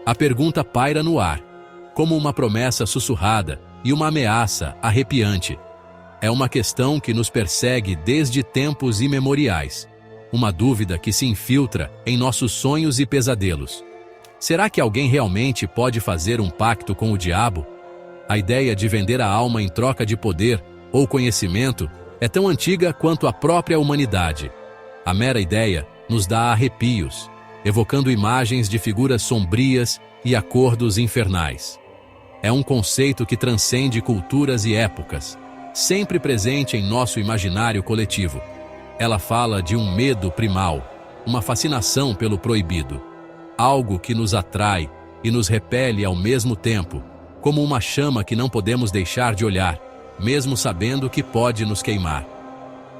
A pergunta paira no ar, como uma promessa sussurrada e uma ameaça arrepiante. É uma questão que nos persegue desde tempos imemoriais. Uma dúvida que se infiltra em nossos sonhos e pesadelos. Será que alguém realmente pode fazer um pacto com o diabo? A ideia de vender a alma em troca de poder ou conhecimento é tão antiga quanto a própria humanidade. A mera ideia nos dá arrepios, evocando imagens de figuras sombrias e acordos infernais. É um conceito que transcende culturas e épocas, sempre presente em nosso imaginário coletivo. Ela fala de um medo primal, uma fascinação pelo proibido, algo que nos atrai e nos repele ao mesmo tempo, como uma chama que não podemos deixar de olhar, mesmo sabendo que pode nos queimar.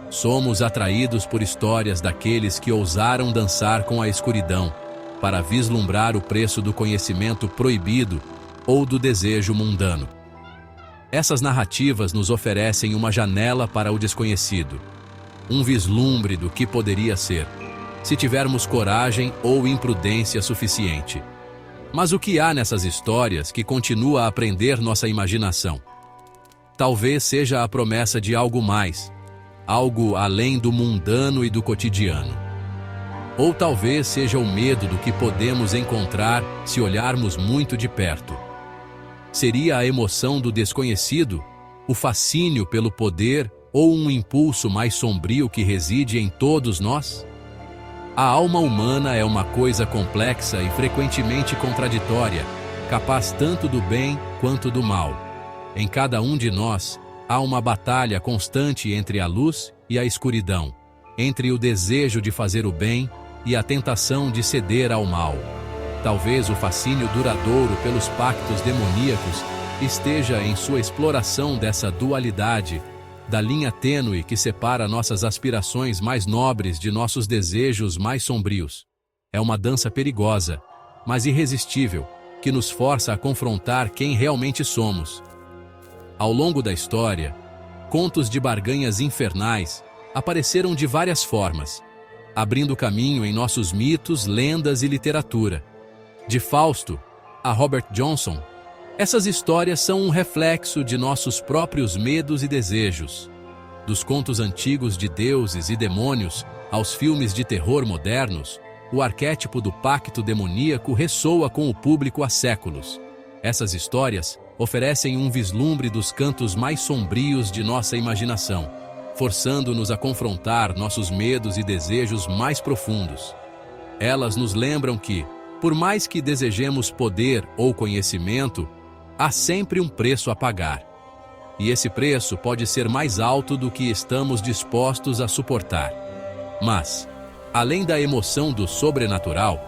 Somos atraídos por histórias daqueles que ousaram dançar com a escuridão, para vislumbrar o preço do conhecimento proibido ou do desejo mundano. Essas narrativas nos oferecem uma janela para o desconhecido, um vislumbre do que poderia ser, se tivermos coragem ou imprudência suficiente. Mas o que há nessas histórias que continua a prender nossa imaginação? Talvez seja a promessa de algo mais, algo além do mundano e do cotidiano. Ou talvez seja o medo do que podemos encontrar se olharmos muito de perto. Seria a emoção do desconhecido, o fascínio pelo poder ou um impulso mais sombrio que reside em todos nós? A alma humana é uma coisa complexa e frequentemente contraditória, capaz tanto do bem quanto do mal. Em cada um de nós, há uma batalha constante entre a luz e a escuridão, entre o desejo de fazer o bem e a tentação de ceder ao mal. Talvez o fascínio duradouro pelos pactos demoníacos esteja em sua exploração dessa dualidade, da linha tênue que separa nossas aspirações mais nobres de nossos desejos mais sombrios. É uma dança perigosa, mas irresistível, que nos força a confrontar quem realmente somos. Ao longo da história, contos de barganhas infernais apareceram de várias formas, abrindo caminho em nossos mitos, lendas e literatura. De Fausto a Robert Johnson, essas histórias são um reflexo de nossos próprios medos e desejos. Dos contos antigos de deuses e demônios aos filmes de terror modernos, o arquétipo do pacto demoníaco ressoa com o público há séculos. Essas histórias oferecem um vislumbre dos cantos mais sombrios de nossa imaginação, forçando-nos a confrontar nossos medos e desejos mais profundos. Elas nos lembram que, por mais que desejemos poder ou conhecimento, há sempre um preço a pagar. E esse preço pode ser mais alto do que estamos dispostos a suportar. Mas, além da emoção do sobrenatural,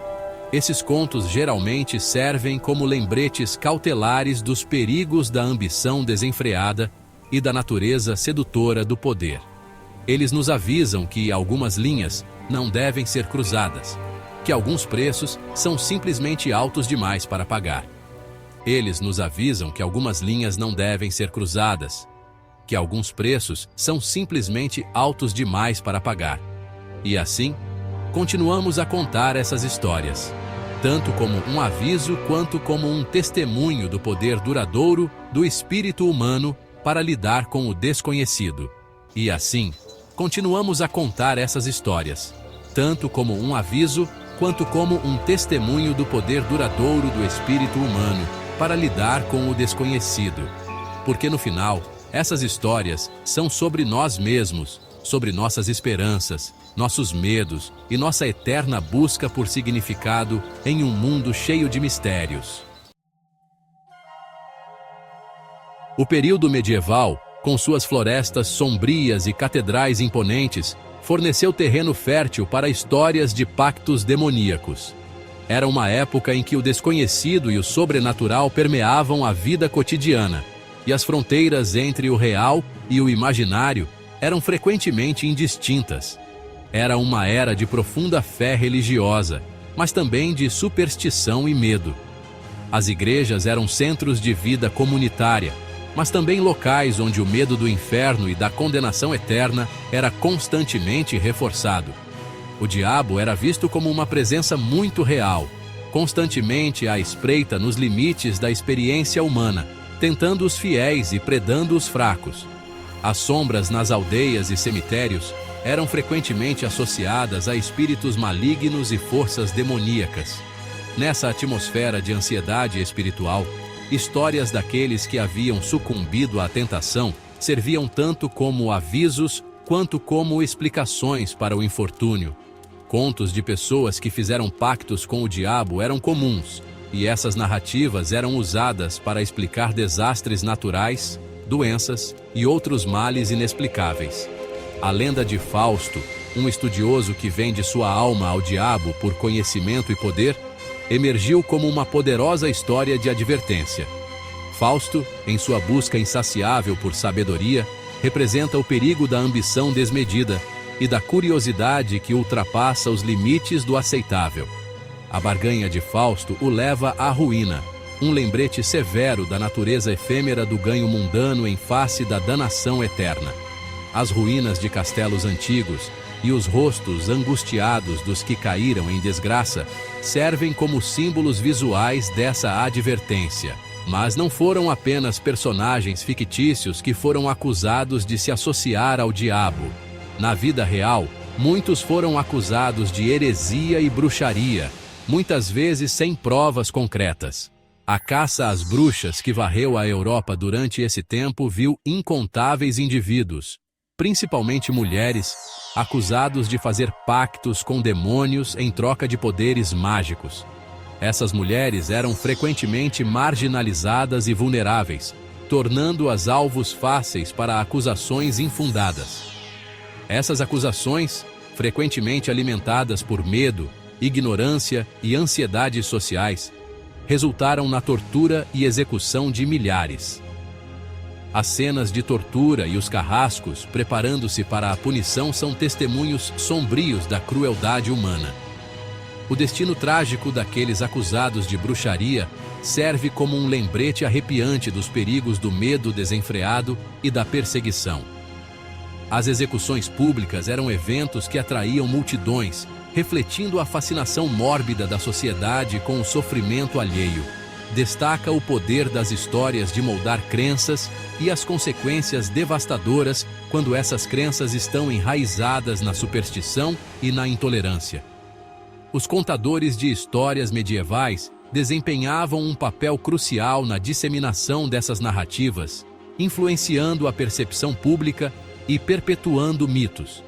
esses contos geralmente servem como lembretes cautelares dos perigos da ambição desenfreada e da natureza sedutora do poder. Eles nos avisam que algumas linhas não devem ser cruzadas, que alguns preços são simplesmente altos demais para pagar. Eles nos avisam que algumas linhas não devem ser cruzadas, que alguns preços são simplesmente altos demais para pagar. E assim, continuamos a contar essas histórias, tanto como um aviso quanto como um testemunho do poder duradouro do espírito humano para lidar com o desconhecido. E assim, continuamos a contar essas histórias, tanto como um aviso quanto como um testemunho do poder duradouro do espírito humano para lidar com o desconhecido. Porque no final, essas histórias são sobre nós mesmos, sobre nossas esperanças, nossos medos e nossa eterna busca por significado em um mundo cheio de mistérios. O período medieval, com suas florestas sombrias e catedrais imponentes, forneceu terreno fértil para histórias de pactos demoníacos. Era uma época em que o desconhecido e o sobrenatural permeavam a vida cotidiana, e as fronteiras entre o real e o imaginário eram frequentemente indistintas. Era uma era de profunda fé religiosa, mas também de superstição e medo. As igrejas eram centros de vida comunitária, mas também locais onde o medo do inferno e da condenação eterna era constantemente reforçado. O diabo era visto como uma presença muito real, constantemente à espreita nos limites da experiência humana, tentando os fiéis e predando os fracos. As sombras nas aldeias e cemitérios eram frequentemente associadas a espíritos malignos e forças demoníacas. Nessa atmosfera de ansiedade espiritual, histórias daqueles que haviam sucumbido à tentação serviam tanto como avisos quanto como explicações para o infortúnio. Contos de pessoas que fizeram pactos com o diabo eram comuns, e essas narrativas eram usadas para explicar desastres naturais, doenças e outros males inexplicáveis. A lenda de Fausto, um estudioso que vende sua alma ao diabo por conhecimento e poder, emergiu como uma poderosa história de advertência. Fausto, em sua busca insaciável por sabedoria, representa o perigo da ambição desmedida e da curiosidade que ultrapassa os limites do aceitável. A barganha de Fausto o leva à ruína, um lembrete severo da natureza efêmera do ganho mundano em face da danação eterna. As ruínas de castelos antigos e os rostos angustiados dos que caíram em desgraça servem como símbolos visuais dessa advertência. Mas não foram apenas personagens fictícios que foram acusados de se associar ao diabo. Na vida real, muitos foram acusados de heresia e bruxaria, muitas vezes sem provas concretas. A caça às bruxas que varreu a Europa durante esse tempo viu incontáveis indivíduos, principalmente mulheres, acusados de fazer pactos com demônios em troca de poderes mágicos. Essas mulheres eram frequentemente marginalizadas e vulneráveis, tornando-as alvos fáceis para acusações infundadas. Essas acusações, frequentemente alimentadas por medo, ignorância e ansiedades sociais, resultaram na tortura e execução de milhares. As cenas de tortura e os carrascos preparando-se para a punição são testemunhos sombrios da crueldade humana. O destino trágico daqueles acusados de bruxaria serve como um lembrete arrepiante dos perigos do medo desenfreado e da perseguição. As execuções públicas eram eventos que atraíam multidões, refletindo a fascinação mórbida da sociedade com o sofrimento alheio. Destaca o poder das histórias de moldar crenças e as consequências devastadoras quando essas crenças estão enraizadas na superstição e na intolerância. Os contadores de histórias medievais desempenhavam um papel crucial na disseminação dessas narrativas, influenciando a percepção pública e perpetuando mitos.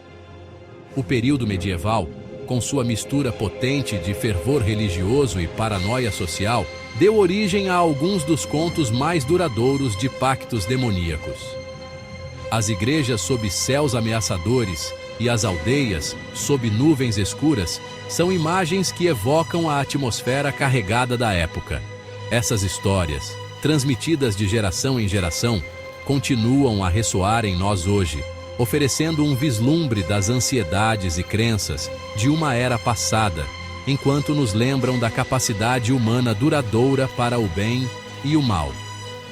O período medieval, com sua mistura potente de fervor religioso e paranoia social, deu origem a alguns dos contos mais duradouros de pactos demoníacos. As igrejas sob céus ameaçadores e as aldeias sob nuvens escuras são imagens que evocam a atmosfera carregada da época. Essas histórias, transmitidas de geração em geração, continuam a ressoar em nós hoje, oferecendo um vislumbre das ansiedades e crenças de uma era passada, enquanto nos lembram da capacidade humana duradoura para o bem e o mal.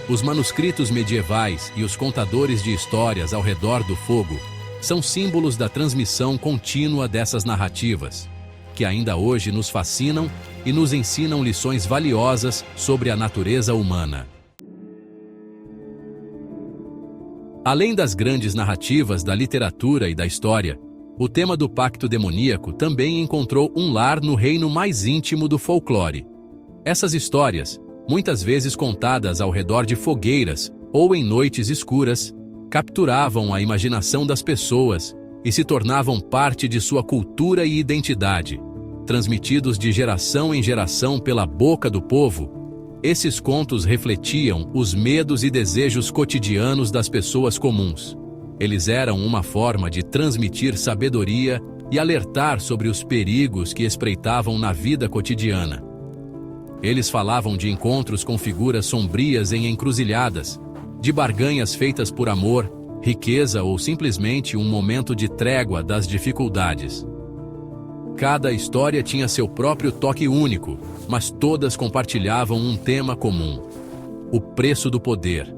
Os manuscritos medievais e os contadores de histórias ao redor do fogo são símbolos da transmissão contínua dessas narrativas, que ainda hoje nos fascinam e nos ensinam lições valiosas sobre a natureza humana. Além das grandes narrativas da literatura e da história, o tema do pacto demoníaco também encontrou um lar no reino mais íntimo do folclore. Essas histórias, muitas vezes contadas ao redor de fogueiras ou em noites escuras, capturavam a imaginação das pessoas e se tornavam parte de sua cultura e identidade. Transmitidos de geração em geração pela boca do povo, esses contos refletiam os medos e desejos cotidianos das pessoas comuns. Eles eram uma forma de transmitir sabedoria e alertar sobre os perigos que espreitavam na vida cotidiana. Eles falavam de encontros com figuras sombrias em encruzilhadas, de barganhas feitas por amor, riqueza ou simplesmente um momento de trégua das dificuldades. Cada história tinha seu próprio toque único, mas todas compartilhavam um tema comum: o preço do poder.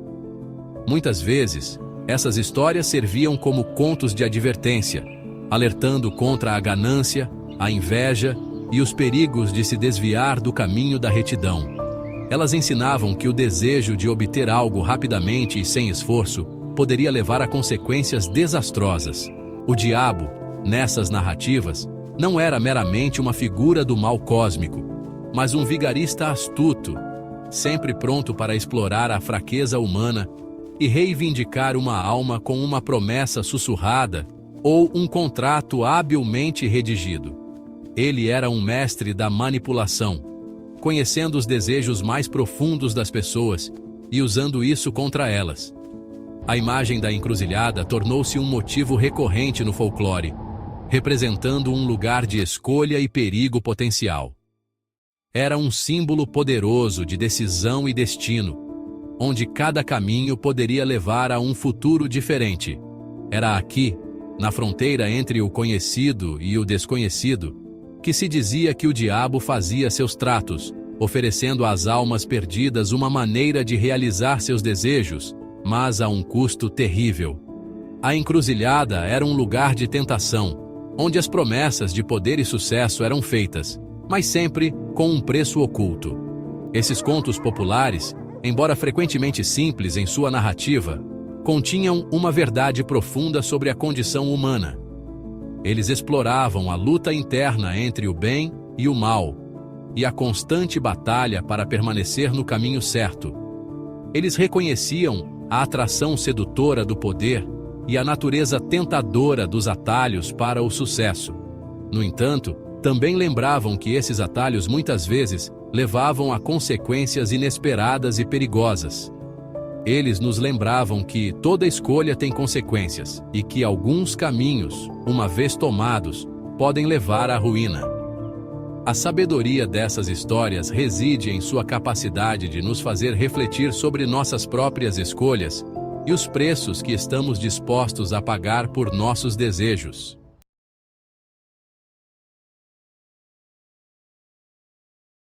Muitas vezes, essas histórias serviam como contos de advertência, alertando contra a ganância, a inveja e os perigos de se desviar do caminho da retidão. Elas ensinavam que o desejo de obter algo rapidamente e sem esforço poderia levar a consequências desastrosas. O diabo, nessas narrativas, não era meramente uma figura do mal cósmico, mas um vigarista astuto, sempre pronto para explorar a fraqueza humana e reivindicar uma alma com uma promessa sussurrada ou um contrato habilmente redigido. Ele era um mestre da manipulação, conhecendo os desejos mais profundos das pessoas e usando isso contra elas. A imagem da encruzilhada tornou-se um motivo recorrente no folclore, representando um lugar de escolha e perigo potencial. Era um símbolo poderoso de decisão e destino, onde cada caminho poderia levar a um futuro diferente. Era aqui, na fronteira entre o conhecido e o desconhecido, que se dizia que o diabo fazia seus tratos, oferecendo às almas perdidas uma maneira de realizar seus desejos, mas a um custo terrível. A encruzilhada era um lugar de tentação, onde as promessas de poder e sucesso eram feitas, mas sempre com um preço oculto. Esses contos populares, embora frequentemente simples em sua narrativa, continham uma verdade profunda sobre a condição humana. Eles exploravam a luta interna entre o bem e o mal, e a constante batalha para permanecer no caminho certo. Eles reconheciam a atração sedutora do poder e a natureza tentadora dos atalhos para o sucesso. No entanto, também lembravam que esses atalhos muitas vezes levavam a consequências inesperadas e perigosas. Eles nos lembravam que toda escolha tem consequências e que alguns caminhos, uma vez tomados, podem levar à ruína. A sabedoria dessas histórias reside em sua capacidade de nos fazer refletir sobre nossas próprias escolhas e os preços que estamos dispostos a pagar por nossos desejos.